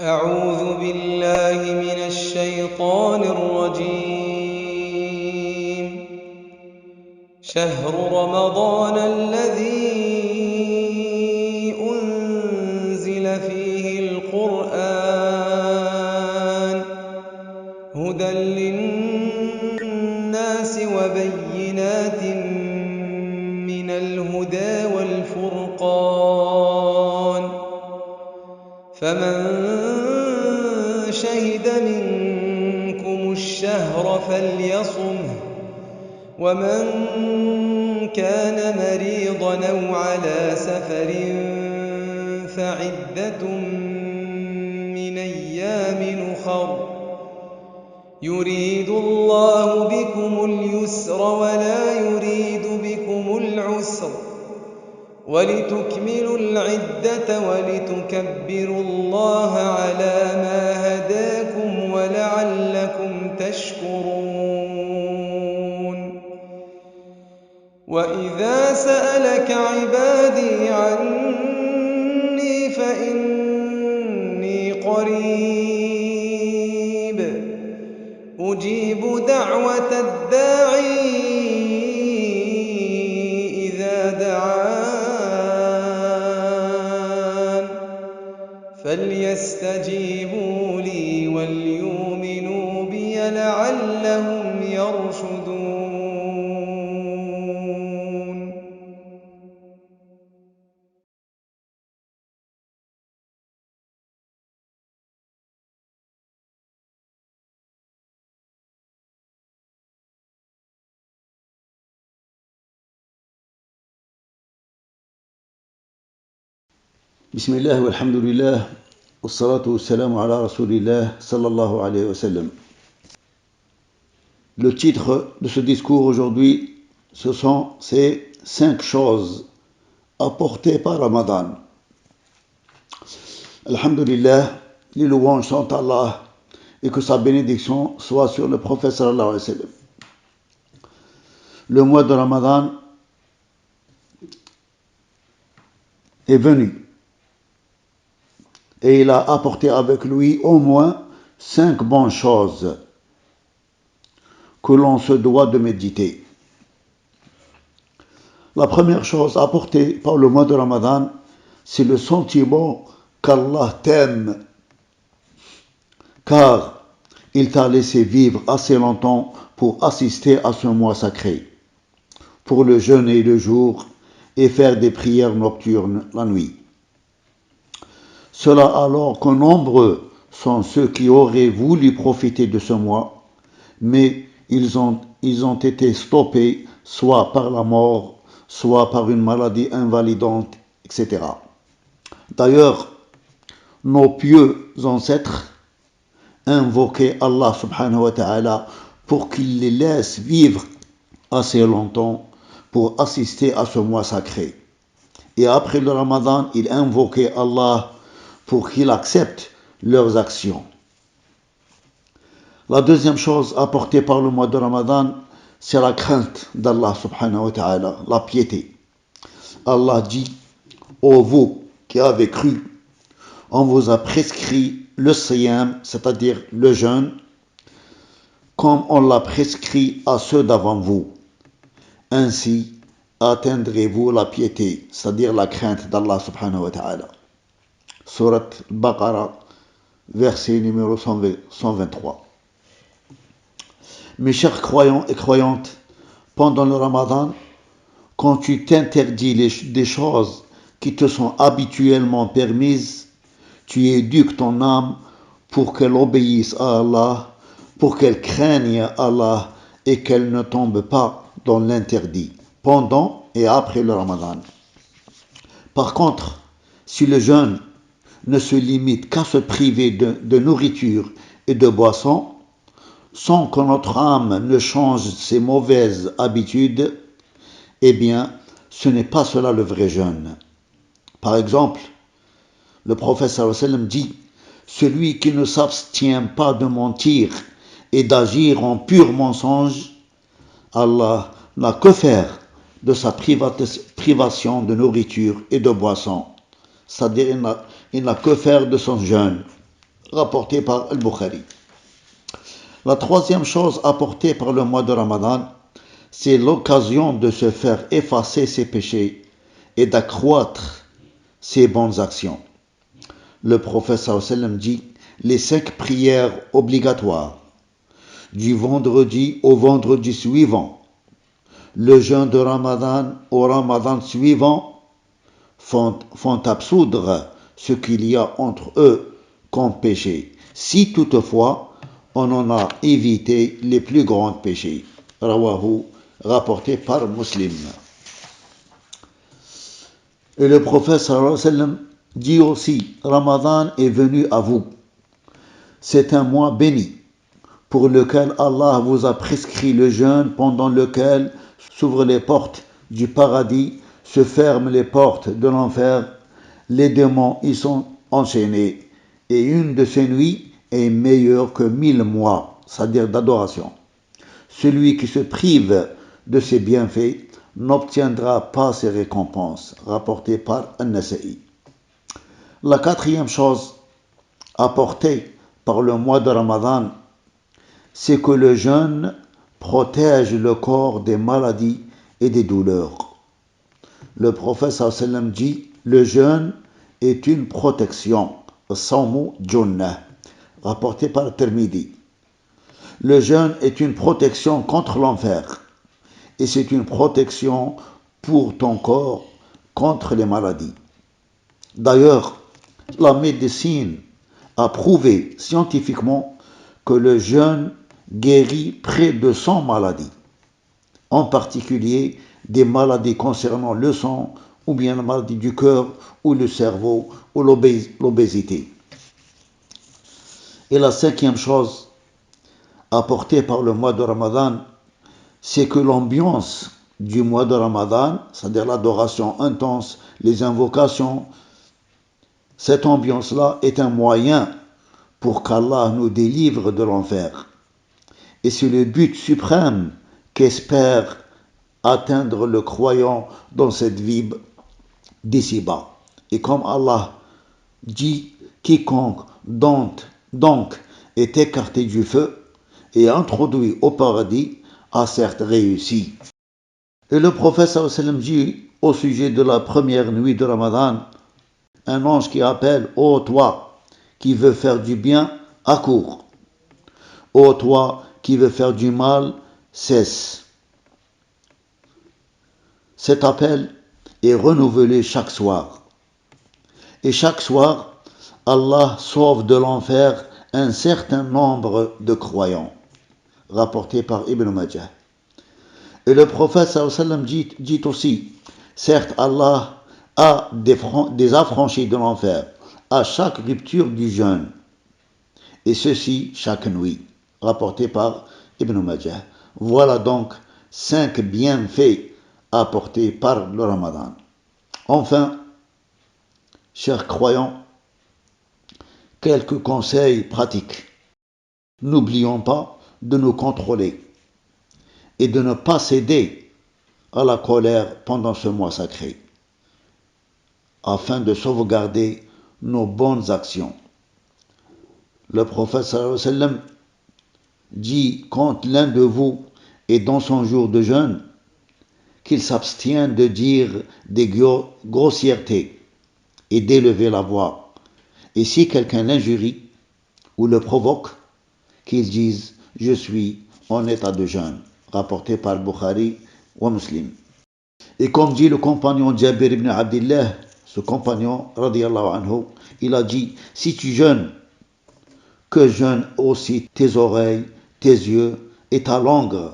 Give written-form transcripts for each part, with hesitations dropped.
أعوذ بالله من الشيطان الرجيم. شهر رمضان الذي أنزل فيه القرآن هدى للناس وبينات من الهدى والفرقان، فمن شهد منكم الشهر فليصمه، ومن كان مريضا أو على سفر فعدة من أيام أخر، يريد الله بكم اليسر ولا يريد بكم العسر، ولتكملوا العدة ولتكبروا الله على ما هداكم ولعلكم تشكرون. وإذا سألك عبادي عني فإني قريب أجيب دعوة الداعي إذا دعان، فليستجيبوا لي وليؤمنوا بي لعلهم يرشدون. Bismillah walhamdulillah wassalatu wassalamu ala rasulillah sallallahu alayhi wa sallam. Le titre de ce discours aujourd'hui, c'est 5 choses apportées par Ramadan. Alhamdulillah, les louanges sont à Allah et que sa bénédiction soit sur le prophète sallallahu alayhi wa sallam. Le mois de Ramadan est venu et il a apporté avec lui au moins 5 bonnes choses que l'on se doit de méditer. La première chose apportée par le mois de Ramadan, c'est le sentiment qu'Allah t'aime, car il t'a laissé vivre assez longtemps pour assister à ce mois sacré, pour le jeûner le jour et faire des prières nocturnes la nuit. Cela alors que nombreux sont ceux qui auraient voulu profiter de ce mois, mais ils ont été stoppés soit par la mort, soit par une maladie invalidante, etc. D'ailleurs, nos pieux ancêtres invoquaient Allah subhanahu wa ta'ala pour qu'il les laisse vivre assez longtemps pour assister à ce mois sacré. Et après le Ramadan, ils invoquaient Allah pour qu'il accepte leurs actions. La deuxième chose apportée par le mois de Ramadan, c'est la crainte d'Allah subhanahu wa ta'ala, la piété. Allah dit: ô vous qui avez cru, on vous a prescrit le siyam, c'est-à-dire le jeûne, comme on l'a prescrit à ceux d'avant vous. Ainsi atteindrez-vous la piété, c'est-à-dire la crainte d'Allah subhanahu wa ta'ala. Surat Al-Baqarah, verset numéro 123. Mes chers croyants et croyantes, pendant le Ramadan, quand tu t'interdis des choses qui te sont habituellement permises, tu éduques ton âme pour qu'elle obéisse à Allah, pour qu'elle craigne Allah et qu'elle ne tombe pas dans l'interdit, pendant et après le Ramadan. Par contre, si le jeûne ne se limite qu'à se priver de nourriture et de boissons, sans que notre âme ne change ses mauvaises habitudes, eh bien, ce n'est pas cela le vrai jeûne. Par exemple, le prophète sallallahu alayhi wa sallam dit: celui qui ne s'abstient pas de mentir et d'agir en pur mensonge, Allah n'a que faire de sa privation de nourriture et de boisson. C'est-à-dire, il n'a que faire de son jeûne. rapporté par Al-Bukhari. La troisième chose apportée par le mois de Ramadan, c'est l'occasion de se faire effacer ses péchés et d'accroître ses bonnes actions. Le prophète sallallahu alayhi wa sallam dit, les 5 prières obligatoires, du vendredi au vendredi suivant, le jeûne de Ramadan au Ramadan suivant, font absoudre ce qu'il y a entre eux comme péché, si toutefois on en a évité les plus grands péchés. Rawahu, rapporté par Muslim. Et le prophète sallallahu alayhi wa sallam dit aussi, Ramadan est venu à vous. C'est un mois béni, pour lequel Allah vous a prescrit le jeûne, pendant lequel s'ouvrent les portes du paradis, se ferment les portes de l'enfer, les démons y sont enchaînés, et une de ces nuits est meilleure que 1000 mois, c'est-à-dire d'adoration. Celui qui se prive de ses bienfaits n'obtiendra pas ses récompenses, rapporté par An-Nasa'i. La quatrième chose apportée par le mois de Ramadan, c'est que le jeûne protège le corps des maladies et des douleurs. Le prophète sallallahu alayhi wa sallam dit, le jeûne est une protection, Sawmu Junnah, rapporté par Tirmidhi. Le jeûne est une protection contre l'enfer, et c'est une protection pour ton corps contre les maladies. D'ailleurs, la médecine a prouvé scientifiquement que le jeûne guérit près de 100 maladies, en particulier des maladies concernant le sang, ou bien la maladie du cœur, ou le cerveau, ou l'obésité. Et la cinquième chose apportée par le mois de Ramadan, c'est que l'ambiance du mois de Ramadan, c'est-à-dire l'adoration intense, les invocations, cette ambiance-là est un moyen pour qu'Allah nous délivre de l'enfer. Et c'est le but suprême qu'espère atteindre le croyant dans cette vie d'ici-bas. Et comme Allah dit, quiconque donc est écarté du feu et introduit au paradis a certes réussi. Et le prophète sallallahu alayhi wa sallam dit au sujet de la première nuit de Ramadan, un ange qui appelle, ô toi qui veux faire du bien, accours. Ô toi qui veux faire du mal, cesse. Cet appel est renouvelé chaque soir. Et chaque soir, Allah sauve de l'enfer un certain nombre de croyants, rapporté par Ibn Majah. Et le prophète sallallahu alayhi wa sallam dit aussi, certes Allah a des affranchis de l'enfer à chaque rupture du jeûne, et ceci chaque nuit, rapporté par Ibn Majah. Voilà donc 5 bienfaits apportés par le Ramadan. Enfin, chers croyants, quelques conseils pratiques. N'oublions pas de nous contrôler et de ne pas céder à la colère pendant ce mois sacré, afin de sauvegarder nos bonnes actions. Le prophète sallallahu alayhi wa sallam dit, quand l'un de vous est dans son jour de jeûne, qu'il s'abstient de dire des grossièretés et d'élever la voix. Et si quelqu'un l'injurie ou le provoque, qu'il dise, je suis en état de jeûne, rapporté par Bukhari ou Muslim. Et comme dit le compagnon Jabir ibn Abdillah, ce compagnon, radiyallahu anhu, il a dit, si tu jeûnes, que jeûnent aussi tes oreilles, tes yeux et ta langue,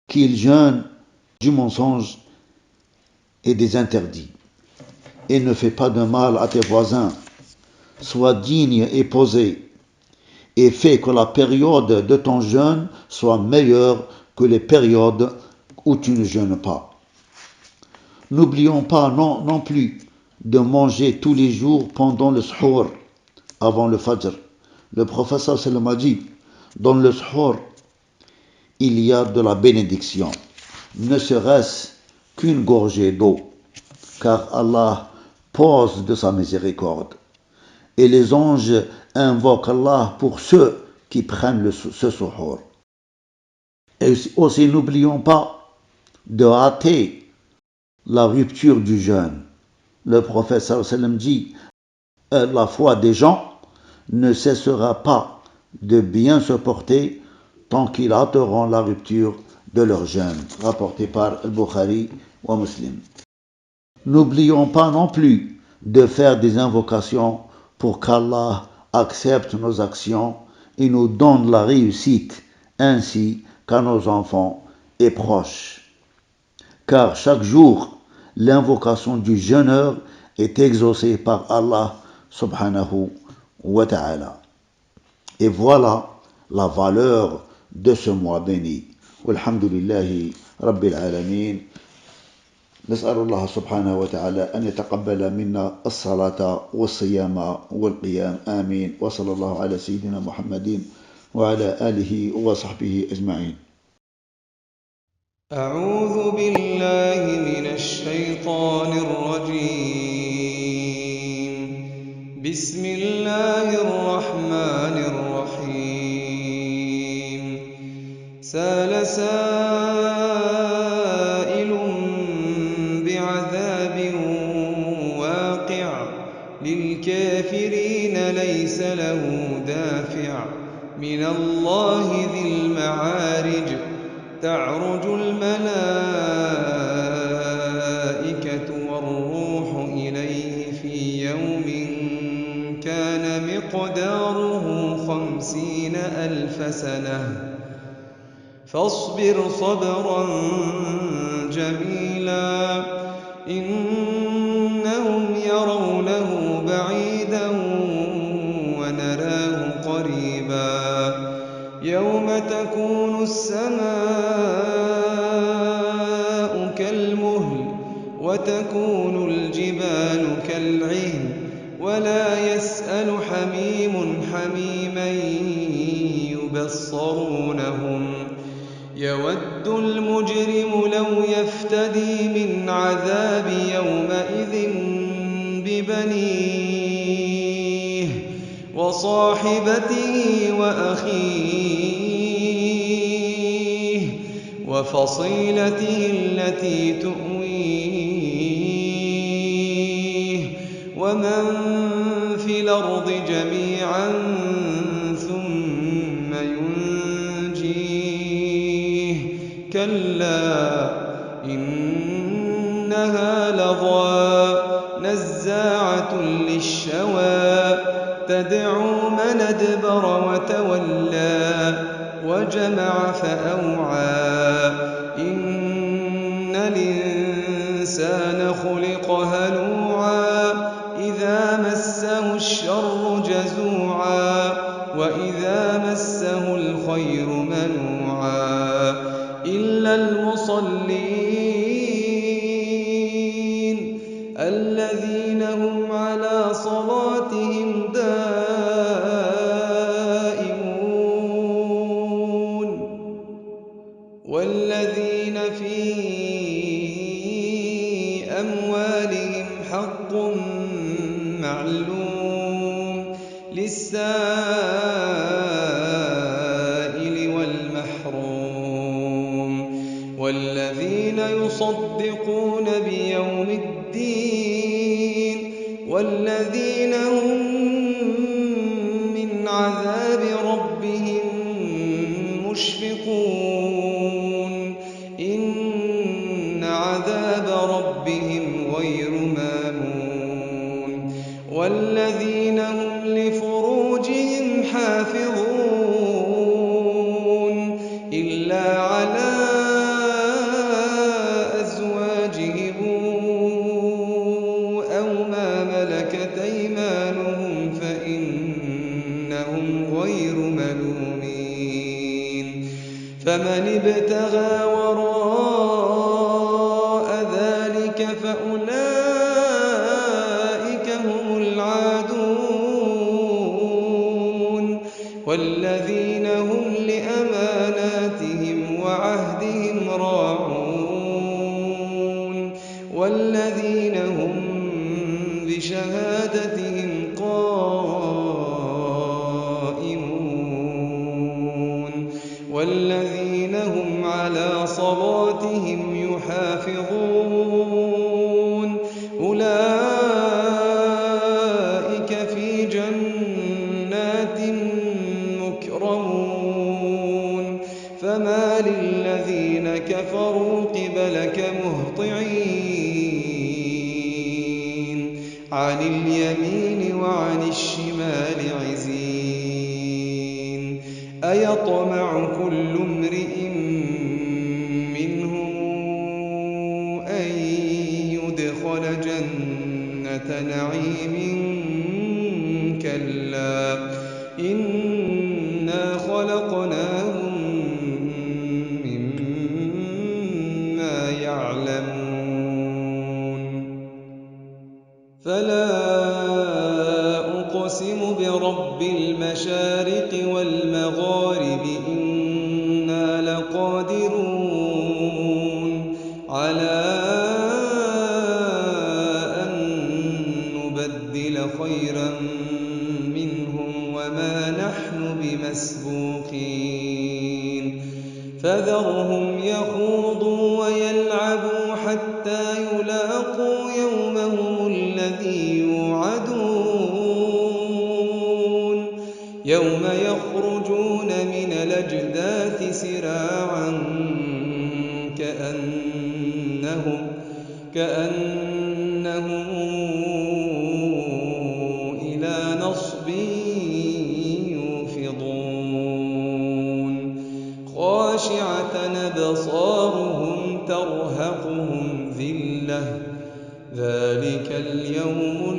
qu'ils jeûnent du mensonge et des interdits. Et ne fais pas de mal à tes voisins, sois digne et posé, et fais que la période de ton jeûne soit meilleure que les périodes où tu ne jeûnes pas. N'oublions pas non plus de manger tous les jours pendant le suhour, avant le fajr. Le prophète sallallahu alayhi wa sallam a dit, dans le suhour, il y a de la bénédiction, ne serait-ce qu'une gorgée d'eau, car Allah pose de sa miséricorde. et les anges invoquent Allah pour ceux qui prennent ce suhour. Et aussi, n'oublions pas de hâter la rupture du jeûne. Le prophète sallallahu alayhi wa sallam dit « La foi des gens ne cessera pas de bien se porter tant qu'ils hâteront la rupture de leur jeûne. » Rapporté par Al-Bukhari ou Muslim. N'oublions pas non plus de faire des invocations pour qu'Allah accepte nos actions et nous donne la réussite ainsi qu'à nos enfants et proches. Car chaque jour, l'invocation du jeûneur est exaucée par Allah subhanahu wa ta'ala. Et voilà la valeur de ce mois béni. Walhamdulillahi rabbil alamin. نسأل الله سبحانه وتعالى أن يتقبل منا الصلاة والصيام والقيام آمين وصلى الله على سيدنا محمد وعلى آله وصحبه أجمعين. أعوذ بالله من الشيطان الرجيم. بسم الله الرحمن الرحيم. سأل سائل بعذاب واقع للكافرين ليس له دافع من الله ذي المعارج. تعرج الملائكة والروح إليه في يوم كان مقداره 50,000 سنة فاصبر صبرا جميلا إنهم يرونه بعيدا ونراه قريبا يوم تكون السماء كالمهل وتكون الجبال كالعهن ولا يسأل حميم حميما يبصرونهم يود المجرم لو يفتدي من عذاب يومئذ ببنيه وصاحبته وأخيه وفصيلته التي تؤويه ومن في الأرض جميعا ثم ينجيه كلا إنها لظى نزاعة للشوى تدعو من أدبر وتولى وجمع فأوعى إن الإنسان خلق هلوعا إذا مسه الشر جزوعا وإذا مسه الخير منوعا إلا المصلين الذين هم على صلاتهم دائمون والذين في أموالهم حق معلوم للسائل والمحروم والذين يصدقون بيوم الدين والذين هم من عذاب ربهم مشفقون إن عذاب ربهم غير مامون والذين هم لفروجهم حافظون إلا على أزواجهم أو ما ملكت أيمانهم فإنهم غير ملومين فمن ابتغى وراء ذلك فأولئك هم العادون والذين هم لأماناتهم وعهدهم راعون والذين هم بشهادتهم قائمون والذين هم على صلاتهم يحافظون أولئك في جنات مكرمون فما للذين كفروا قبلك مهطعين عن اليمين وعن الشمال عزين أيطمع كل امرئ منهم أن يدخل جنة نعيم كلا إنا خلقناهم مما يعلمون فلا أقسم برب المشارق والمغارب إنا لقادرون على أن نبدل خيرا منهم وما نحن بمسبوقين فذرهم يخوضوا ويلعبوا حتى يلاقوا يومهم الذي يوعدون يوم يخرجون من الأجداث سراعا كأنهم إلى نصب يوفضون خاشعة أبصارهم ترهقهم ذلة ذلك اليوم